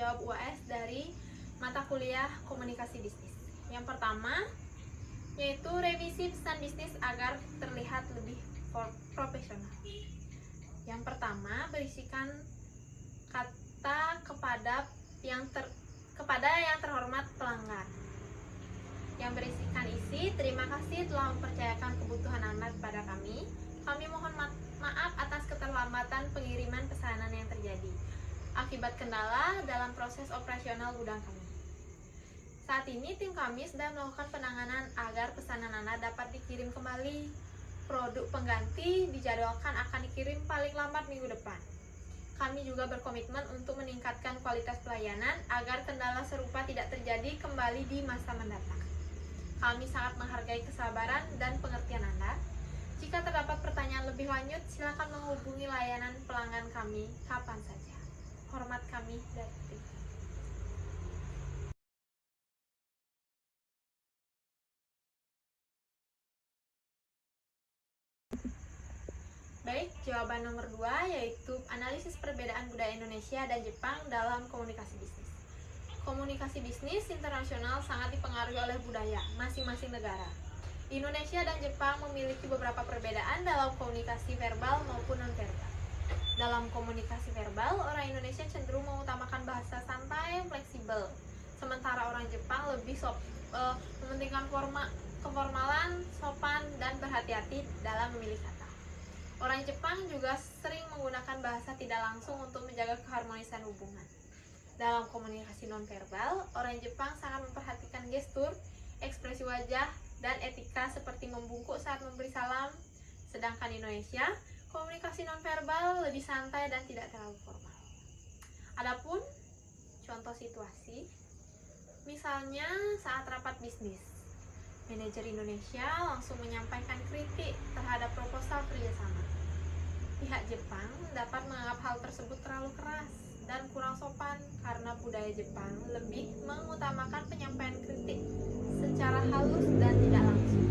menjawab UAS dari mata kuliah komunikasi bisnis. Yang pertama, yaitu revisi pesan bisnis agar terlihat lebih profesional. Yang pertama, berisikan kata kepada yang terhormat pelanggan. Yang berisikan isi, terima kasih telah mempercayakan kebutuhan Anda kepada kami. Kami mohon maaf atas keterlambatan pengiriman pesanan yang terjadi akibat kendala dalam proses operasional gudang kami. Saat ini tim kami sedang melakukan penanganan agar pesanan Anda dapat dikirim kembali. Produk pengganti dijadwalkan akan dikirim paling lambat minggu depan. Kami juga berkomitmen untuk meningkatkan kualitas pelayanan agar kendala serupa tidak terjadi kembali di masa mendatang. Kami sangat menghargai kesabaran dan pengertian Anda. Jika terdapat pertanyaan lebih lanjut, silakan menghubungi layanan pelanggan kami kapan saja. Hormat kami dari tim. Baik, jawaban nomor 2 yaitu analisis perbedaan budaya Indonesia dan Jepang dalam komunikasi bisnis. Komunikasi bisnis internasional sangat dipengaruhi oleh budaya masing-masing negara. Indonesia dan Jepang memiliki beberapa perbedaan dalam komunikasi verbal maupun non-verbal. Dalam komunikasi verbal, orang Indonesia cenderung mengutamakan bahasa santai yang fleksibel, sementara orang Jepang lebih mementingkan keformalan, sopan, dan berhati-hati dalam memilih kata. Orang Jepang juga sering menggunakan bahasa tidak langsung untuk menjaga keharmonisan hubungan. Dalam komunikasi nonverbal, orang Jepang sangat memperhatikan gestur, ekspresi wajah, dan etika seperti membungkuk saat memberi salam. Sedangkan Indonesia, komunikasi nonverbal lebih santai dan tidak terlalu formal. Adapun contoh situasi, misalnya saat rapat bisnis, manajer Indonesia langsung menyampaikan kritik terhadap proposal kerjasama. Pihak Jepang dapat menganggap hal tersebut terlalu keras dan kurang sopan karena budaya Jepang lebih mengutamakan penyampaian kritik secara halus dan tidak langsung.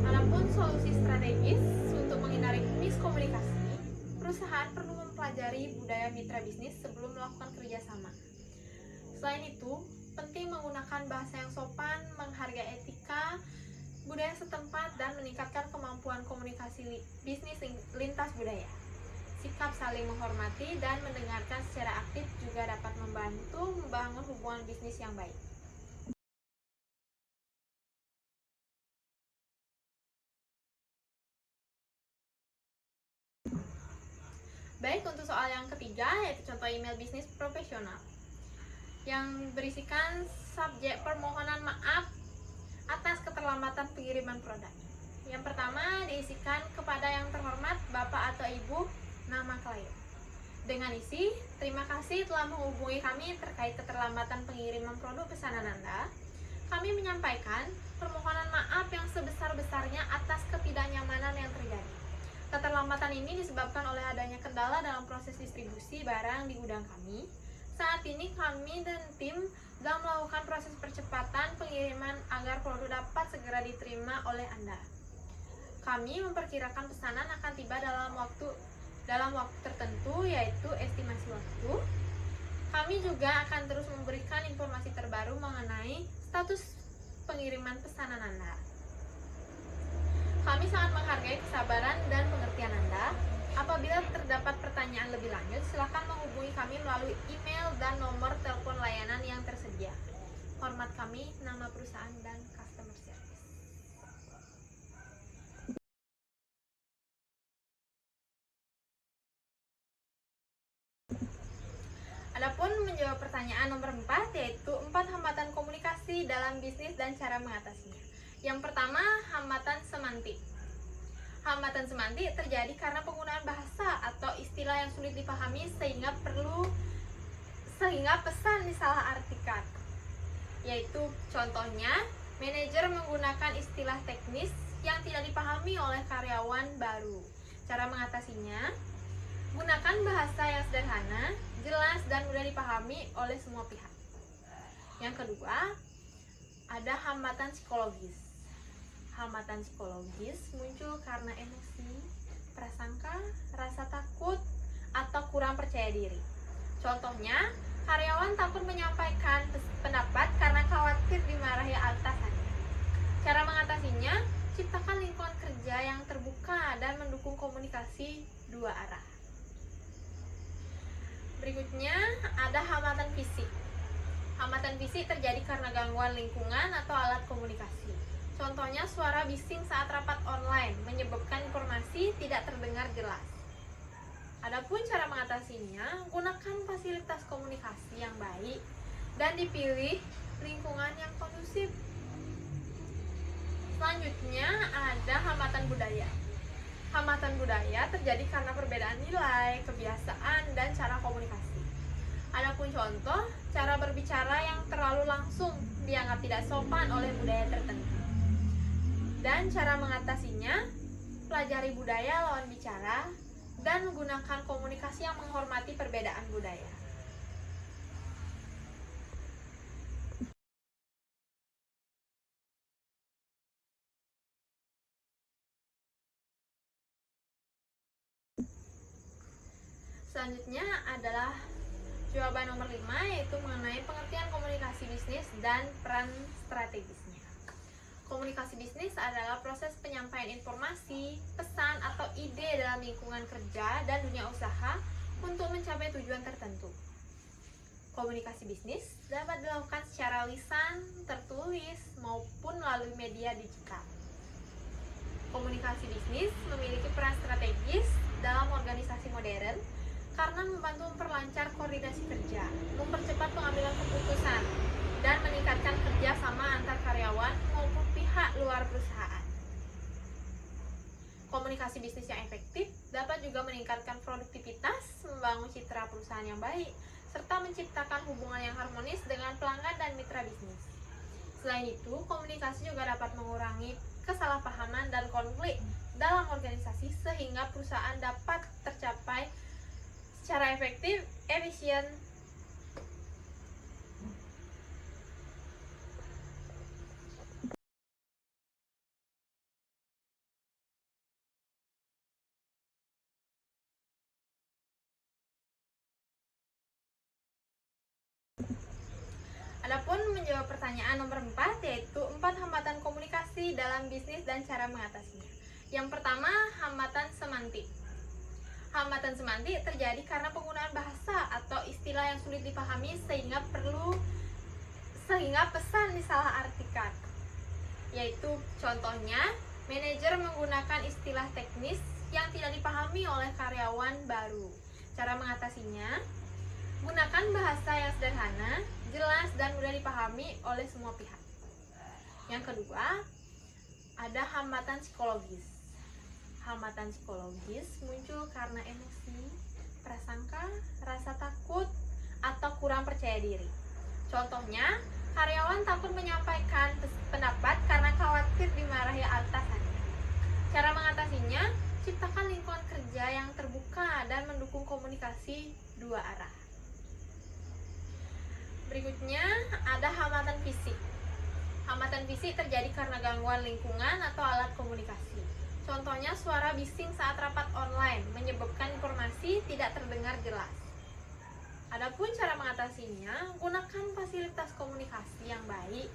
Adapun solusi strategis untuk menghindari miskomunikasi, perusahaan perlu mempelajari budaya mitra bisnis sebelum melakukan kerjasama. Selain itu, penting menggunakan bahasa yang sopan, menghargai etika, budaya setempat, dan meningkatkan kemampuan komunikasi bisnis lintas budaya. Sikap saling menghormati dan mendengarkan secara aktif juga dapat membantu membangun hubungan bisnis yang baik. Baik, untuk soal yang ketiga, yaitu contoh email bisnis profesional yang berisikan subjek permohonan maaf atas keterlambatan pengiriman produk. Yang pertama diisikan kepada yang terhormat Bapak atau Ibu, nama klien. Dengan isi, terima kasih telah menghubungi kami terkait keterlambatan pengiriman produk pesanan Anda. Kami menyampaikan permohonan maaf yang sebesar-besarnya atas ketidaknyamanan yang terjadi. Keterlambatan ini disebabkan oleh adanya kendala dalam proses distribusi barang di gudang kami. Saat ini kami dan tim sedang melakukan proses percepatan pengiriman agar produk dapat segera diterima oleh Anda. Kami memperkirakan pesanan akan tiba dalam waktu tertentu, yaitu estimasi waktu. Kami juga akan terus memberikan informasi terbaru mengenai status pengiriman pesanan Anda. Kami sangat menghargai kesabaran dan pengertian Anda. Apabila terdapat pertanyaan lebih lanjut, silakan menghubungi kami melalui email dan nomor telepon layanan yang tersedia. Hormat kami, nama perusahaan dan customer service. Adapun menjawab pertanyaan nomor 4, yaitu 4 hambatan komunikasi dalam bisnis dan cara mengatasinya. Yang pertama, hambatan semantik. Hambatan semantik terjadi karena penggunaan bahasa atau istilah yang sulit dipahami sehingga pesan disalahartikan. Yaitu contohnya, manajer menggunakan istilah teknis yang tidak dipahami oleh karyawan baru. Cara mengatasinya, gunakan bahasa yang sederhana, jelas, dan mudah dipahami oleh semua pihak. Yang kedua, ada hambatan psikologis. Hambatan psikologis muncul karena emosi, prasangka, rasa takut, atau kurang percaya diri. Contohnya, karyawan takut menyampaikan pendapat karena khawatir dimarahi atasannya. Cara mengatasinya, ciptakan lingkungan kerja yang terbuka dan mendukung komunikasi dua arah. Berikutnya, ada hambatan fisik. Hambatan fisik terjadi karena gangguan lingkungan atau alat komunikasi. Contohnya, suara bising saat rapat online menyebabkan informasi tidak terdengar jelas. Adapun cara mengatasinya, gunakan fasilitas komunikasi yang baik dan dipilih lingkungan yang kondusif. Selanjutnya, ada hambatan budaya. Hambatan budaya terjadi karena perbedaan nilai, kebiasaan, dan cara komunikasi. Adapun contoh, cara berbicara yang terlalu langsung dianggap tidak sopan oleh budaya tertentu. Dan cara mengatasinya, pelajari budaya lawan bicara dan menggunakan komunikasi yang menghormati perbedaan budaya. Selanjutnya adalah jawaban nomor 5, yaitu mengenai pengertian komunikasi bisnis dan peran strategisnya. Komunikasi bisnis adalah proses penyampaian informasi, pesan, atau ide dalam lingkungan kerja dan dunia usaha untuk mencapai tujuan tertentu. Komunikasi bisnis dapat dilakukan secara lisan, tertulis, maupun melalui media digital. Komunikasi bisnis memiliki peran strategis dalam organisasi modern karena membantu memperlancar koordinasi kerja, mempercepat pengambilan keputusan, dan meningkatkan kerjasama antar karyawan maupun pihak luar perusahaan. Komunikasi bisnis yang efektif dapat juga meningkatkan produktivitas, membangun citra perusahaan yang baik, serta menciptakan hubungan yang harmonis dengan pelanggan dan mitra bisnis. Selain itu, komunikasi juga dapat mengurangi kesalahpahaman dan konflik dalam organisasi sehingga perusahaan dapat tercapai secara efektif, efisien, Adapun menjawab pertanyaan nomor 4, yaitu 4 hambatan komunikasi dalam bisnis dan cara mengatasinya. Yang pertama, hambatan semantik. Hambatan semantik terjadi karena penggunaan bahasa atau istilah yang sulit dipahami sehingga pesan disalahartikan. Yaitu contohnya, manajer menggunakan istilah teknis yang tidak dipahami oleh karyawan baru. Cara mengatasinya, gunakan bahasa yang sederhana, jelas, dan mudah dipahami oleh semua pihak. Yang kedua, ada hambatan psikologis. Hambatan psikologis muncul karena emosi, prasangka, rasa takut, atau kurang percaya diri. Contohnya, karyawan takut menyampaikan pendapat karena khawatir dimarahi atasannya. Cara mengatasinya, ciptakan lingkungan kerja yang terbuka dan mendukung komunikasi dua arah. Berikutnya, ada hambatan fisik. Hambatan fisik terjadi karena gangguan lingkungan atau alat komunikasi. Contohnya, suara bising saat rapat online menyebabkan informasi tidak terdengar jelas. Adapun cara mengatasinya, gunakan fasilitas komunikasi yang baik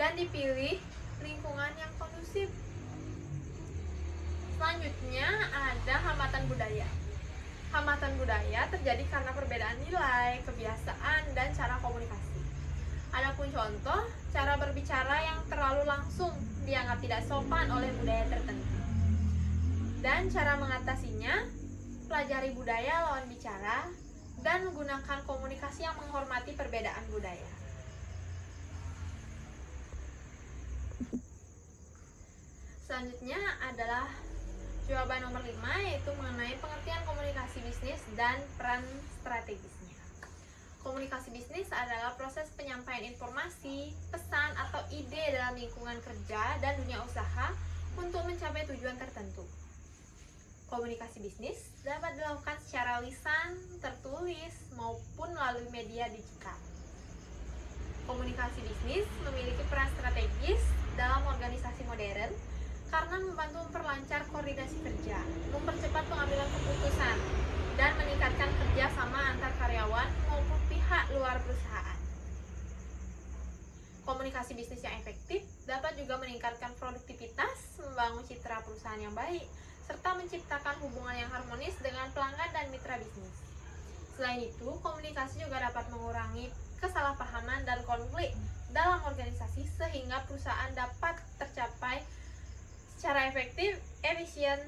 dan dipilih lingkungan yang kondusif. Selanjutnya, ada hambatan budaya. Hambatan budaya terjadi karena perbedaan nilai, kebiasaan, dan cara komunikasi. Adapun contoh, cara berbicara yang terlalu langsung dianggap tidak sopan oleh budaya tertentu. Dan cara mengatasinya, pelajari budaya lawan bicara dan menggunakan komunikasi yang menghormati perbedaan budaya. Selanjutnya adalah jawaban nomor 5, yaitu mengenai pengertian komunikasi bisnis dan peran strategisnya. Komunikasi bisnis adalah proses penyampaian informasi, pesan, atau ide dalam lingkungan kerja dan dunia usaha untuk mencapai tujuan tertentu. Komunikasi bisnis dapat dilakukan secara lisan, tertulis, maupun melalui media digital. Komunikasi bisnis memiliki peran strategis dalam organisasi modern karena membantu memperlancar koordinasi kerja, mempercepat pengambilan keputusan, dan meningkatkan kerjasama antar karyawan maupun pihak luar perusahaan. Komunikasi bisnis yang efektif dapat juga meningkatkan produktivitas, membangun citra perusahaan yang baik, serta menciptakan hubungan yang harmonis dengan pelanggan dan mitra bisnis. Selain itu, komunikasi juga dapat mengurangi kesalahpahaman dan konflik dalam organisasi sehingga perusahaan dapat tercapai secara efektif, efisien,